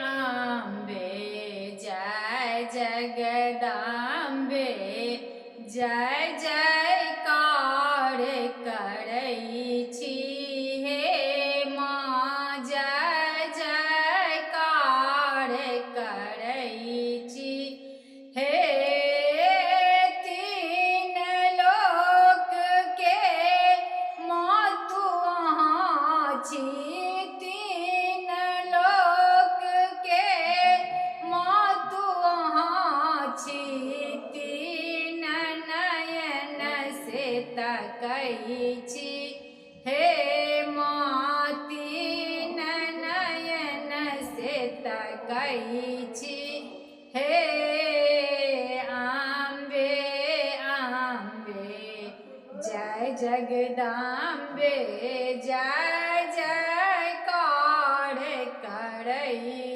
आंबे जय जगदांबे जय जयकार करई छी हे माँ जय जयकार करई छी हे तीन लोक के मातु अहाँ छी तीन लोक के मातु अहाँ छी तीन नयन से तकई छी हे माँ तीन नयन से तकई छी हे आंबे जय जगदांबे जय जयकार करई